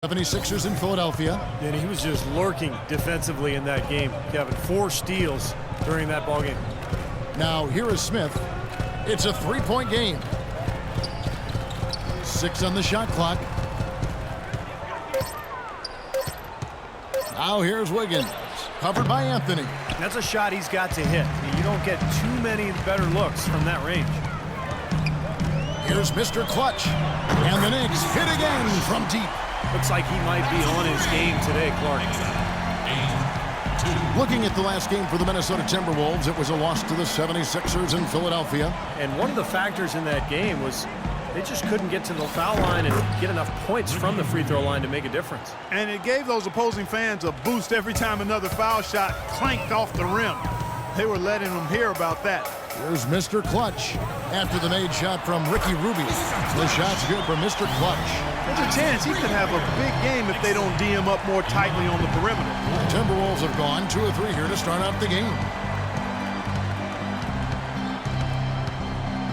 76ers in Philadelphia. And he was just lurking defensively in that game, Kevin. 4 steals during that ball game. Now here is Smith. It's a 3-point game. 6 on the shot clock. Now here's Wiggins. Covered by Anthony. That's a shot he's got to hit. You don't get too many better looks from that range. Here's Mr. Clutch. And the Knicks hit again from deep. Looks like he might be on his game today, Clark. Looking at the last game for the Minnesota Timberwolves, it was a loss to the 76ers in Philadelphia. And one of the factors in that game was they just couldn't get to the foul line and get enough points from the free throw line to make a difference. And it gave those opposing fans a boost every time another foul shot clanked off the rim. They were letting them hear about that. Here's Mr. Clutch after the made shot from Ricky Rubio. The shot's good for Mr. Clutch. There's a chance he could have a big game if they don't D him up more tightly on the perimeter. The Timberwolves have gone 2 of 3 here to start out the game.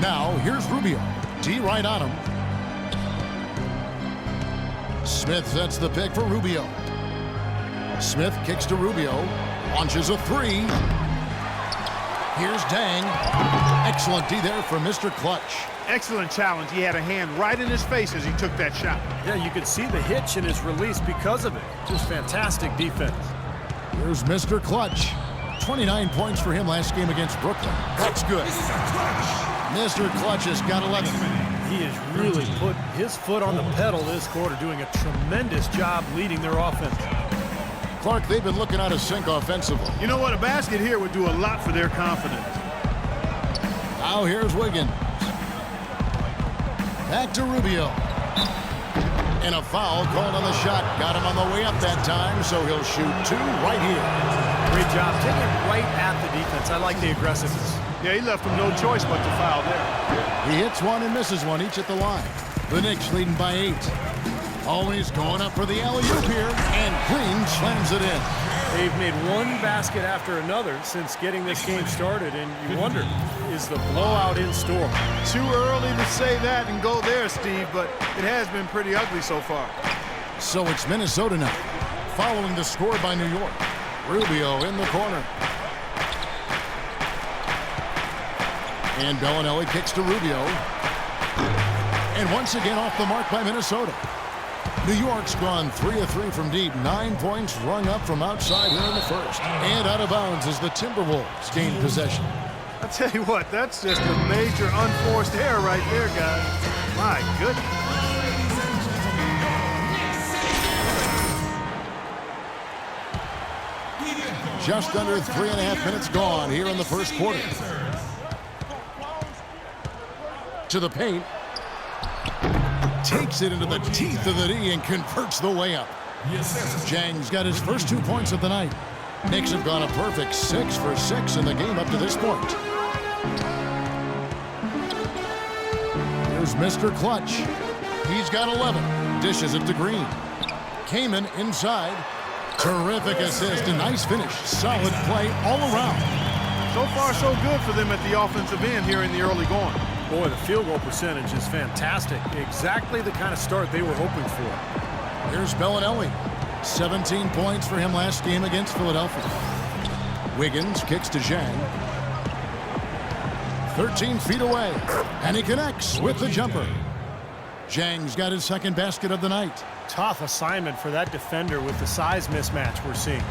Now here's Rubio. D right on him. Smith sets the pick for Rubio. Smith kicks to Rubio. Launches a 3. Here's Dang. Excellent D there for Mr. Clutch. Excellent challenge. He had a hand right in his face as he took that shot. Yeah, you could see the hitch in his release because of it. Just fantastic defense. Here's Mr. Clutch. 29 points for him last game against Brooklyn. That's good. Mr. Clutch has got 11. He has really put his foot on the pedal this quarter, doing a tremendous job leading their offense. Clark, they've been looking out of sync offensively. You know what? A basket here would do a lot for their confidence. Now here's Wiggins. Back to Rubio. And a foul called on the shot. Got him on the way up that time, so he'll shoot 2 right here. Great job taking it right at the defense. I like the aggressiveness. Yeah, he left him no choice but to foul there. He hits one and misses one, each at the line. The Knicks leading by 8. Always going up for the alley-oop here, and Green slams it in. They've made one basket after another since getting this game started, and you wonder, is the blowout in store? Too early to say that and go there, Steve, but it has been pretty ugly so far. So it's Minnesota now, following the score by New York. Rubio in the corner. And Bellinelli kicks to Rubio. And once again off the mark by Minnesota. New York's gone 3 of 3 from deep. 9 points rung up from outside here in the first. And out of bounds as the Timberwolves gain possession. I tell you what, that's just a major unforced error right there, guys. My goodness. Just under 3.5 minutes gone here in the first quarter. To the paint. Takes it into the teeth of the D and converts the layup. Jang's got his first 2 points of the night. Knicks have gone a perfect 6 for 6 in the game up to this point. Here's Mr. Clutch. He's got 11. Dishes it to Green. Kaman inside. Terrific assist. A nice finish. Solid play all around. So far, so good for them at the offensive end here in the early going. Boy, the field goal percentage is fantastic. Exactly the kind of start they were hoping for. Here's Bellinelli. 17 points for him last game against Philadelphia. Wiggins kicks to Zhang. 13 feet away. And he connects with the jumper. Zhang's got his second basket of the night. Tough assignment for that defender with the size mismatch we're seeing.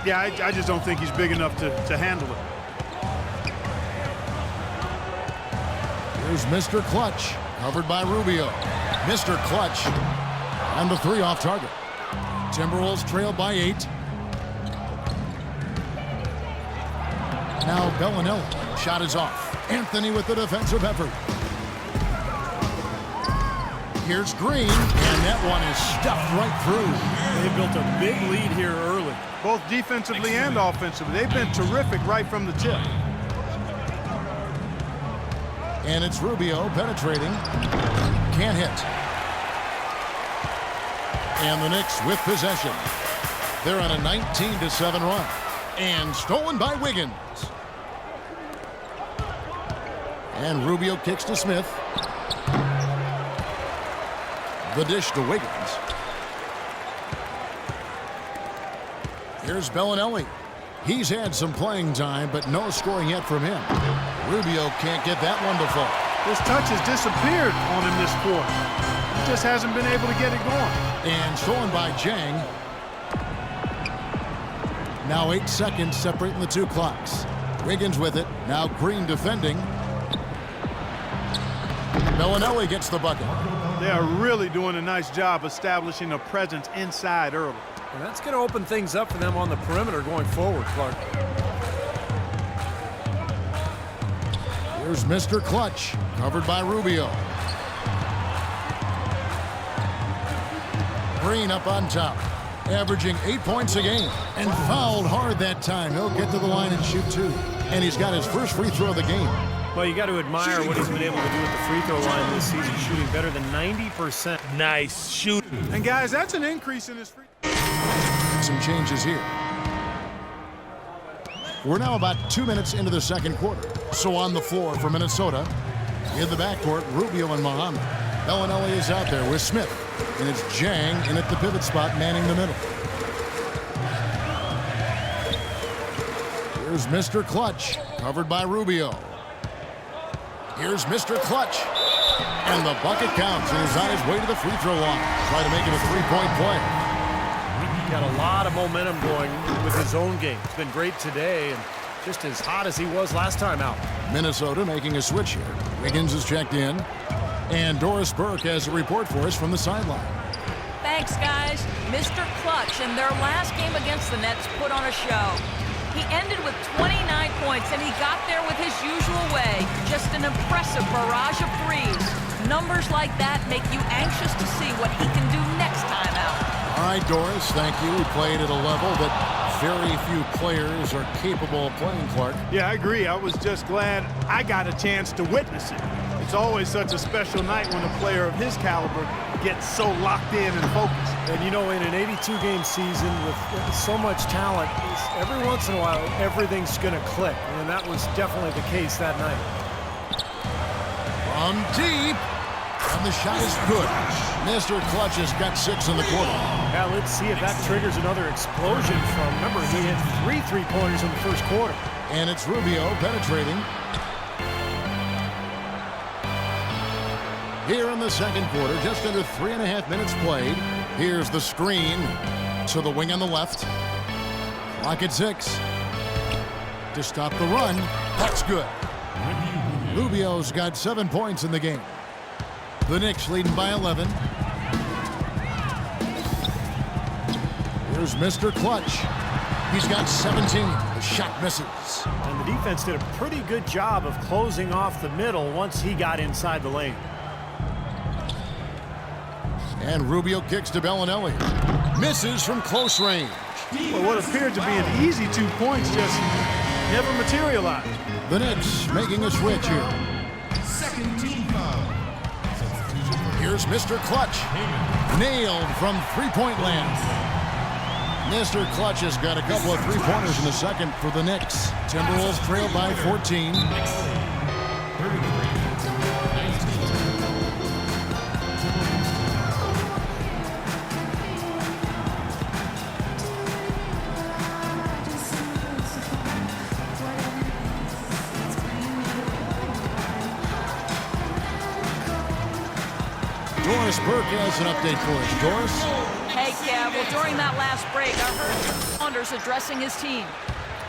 Yeah, I just don't think he's big enough to handle it. Here's Mr. Clutch, covered by Rubio. Mr. Clutch, and the 3 off target. Timberwolves trail by 8. Now Bellinelli, shot is off. Anthony with the defensive effort. Here's Green, and that one is stuffed right through. They built a big lead here early. Both defensively and offensively. They've been terrific right from the tip. And it's Rubio penetrating. Can't hit. And the Knicks with possession. They're on a 19-7 run. And stolen by Wiggins. And Rubio kicks to Smith. The dish to Wiggins. Here's Bellinelli. He's had some playing time, but no scoring yet from him. Rubio can't get that one to fall. His touch has disappeared on him this quarter. He just hasn't been able to get it going. And stolen by Jang. Now 8 seconds separating the two clocks. Wiggins with it. Now Green defending. Bellinelli gets the bucket. They are really doing a nice job establishing a presence inside early. And that's going to open things up for them on the perimeter going forward, Clark. Here's Mr. Clutch, covered by Rubio. Green up on top, averaging 8 points a game, and fouled hard that time. He'll get to the line and shoot 2. And he's got his first free throw of the game. Well, you got to admire what he's been able to do at the free throw line this season, shooting better than 90%. Nice shooting. And guys, that's an increase in his free. Some changes here. We're now about 2 minutes into the second quarter. So on the floor for Minnesota, in the backcourt, Rubio and Muhammad. Bellinelli is out there with Smith. And it's Jang in at the pivot spot, manning the middle. Here's Mr. Clutch, covered by Rubio. Here's Mr. Clutch. And the bucket counts, and he's on his way to the free throw line. Try to make it a three-point play. Got a lot of momentum going with his own game. It's been great today and just as hot as he was last time out. Minnesota making a switch here. Wiggins is checked in. And Doris Burke has a report for us from the sideline. Thanks, guys. Mr. Clutch in their last game against the Nets put on a show. He ended with 29 points, and he got there with his usual way. Just an impressive barrage of threes. Numbers like that make you anxious to see what he can do next time out. All right, Doris, thank you. He played at a level that very few players are capable of playing, Clark. Yeah, I agree. I was just glad I got a chance to witness it. It's always such a special night when a player of his caliber gets so locked in and focused. And you know, in an 82-game season with so much talent, every once in a while, everything's going to click. And that was definitely the case that night. From deep. And the shot is good. Mr. Clutch has got 6 in the quarter. Now let's see if that triggers another explosion from, remember, he hit 3 3-pointers in the first quarter. And it's Rubio penetrating. Here in the second quarter, just under 3.5 minutes played. Here's the screen to the wing on the left. Clock at 6. To stop the run. That's good. Rubio's got 7 points in the game. The Knicks leading by 11. Here's Mr. Clutch. He's got 17. The shot misses. And the defense did a pretty good job of closing off the middle once he got inside the lane. And Rubio kicks to Bellinelli. Misses from close range. Well, what appeared to be an easy 2 points just never materialized. The Knicks making a switch here. Second team foul. Here's Mr. Clutch. Nailed from three-point land. Mr. Clutch has got a couple of three-pointers in the second for the Knicks. Timberwolves trail by 14. Doris Burke has an update for us. Doris? Hey, Kev. Well, during that last break, I heard Saunders addressing his team.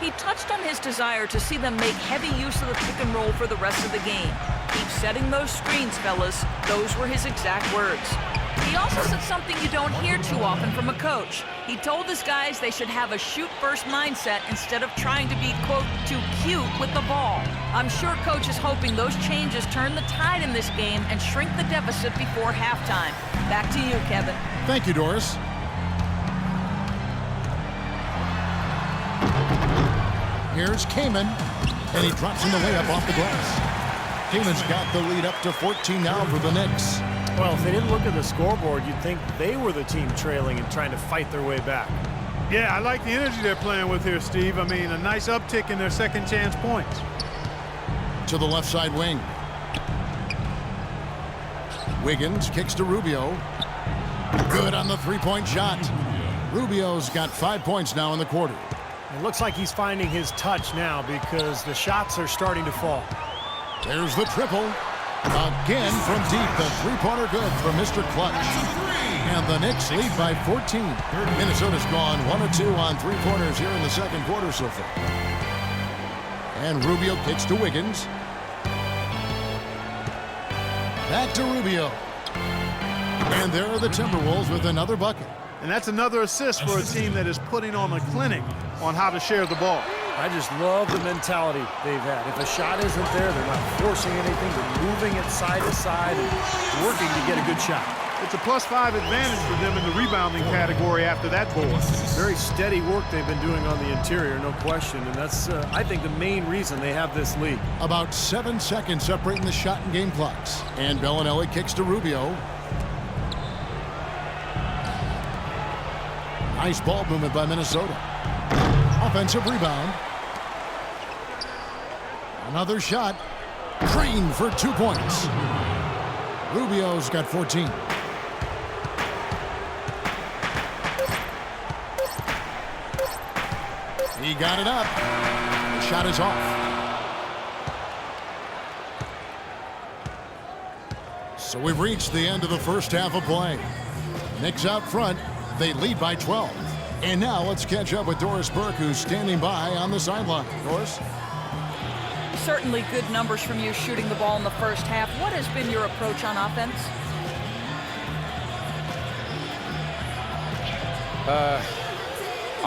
He touched on his desire to see them make heavy use of the pick and roll for the rest of the game. Keep setting those screens, fellas. Those were his exact words. He also said something you don't hear too often from a coach. He told his guys they should have a shoot-first mindset instead of trying to be, quote, too cute with the ball. I'm sure Coach is hoping those changes turn the tide in this game and shrink the deficit before halftime. Back to you, Kevin. Thank you, Doris. Here's Kaman, and he drops in the layup off the glass. Kaman's got the lead up to 14 now for the Knicks. Well, if they didn't look at the scoreboard, you'd think they were the team trailing and trying to fight their way back. Yeah, I like the energy they're playing with here, Steve. I mean, a nice uptick in their second chance points. To the left side wing. Wiggins kicks to Rubio. Good on the three-point shot. Rubio's got 5 points now in the quarter. It looks like he's finding his touch now because the shots are starting to fall. There's the triple. Again from deep. The three-pointer good for Mr. Clutch. And the Knicks lead by 14. Minnesota's gone 1 of 2 on three-pointers here in the second quarter so far. And Rubio kicks to Wiggins. Back to Rubio. And there are the Timberwolves with another bucket. And that's another assist for a team that is putting on a clinic on how to share the ball. I just love the mentality they've had. If a shot isn't there, they're not forcing anything. They're moving it side to side and working to get a good shot. It's a +5 advantage for them in the rebounding category after that board. Very steady work they've been doing on the interior, no question. And that's, I think, the main reason they have this lead. About 7 seconds separating the shot and game clocks. And Bellinelli kicks to Rubio. Nice ball movement by Minnesota. Offensive rebound. Another shot. Green for 2 points. Rubio's got 14. He got it up. The shot is off. So we've reached the end of the first half of play. Knicks out front. They lead by 12. And now let's catch up with Doris Burke, who's standing by on the sideline. Doris? Certainly good numbers from you shooting the ball in the first half. What has been your approach on offense?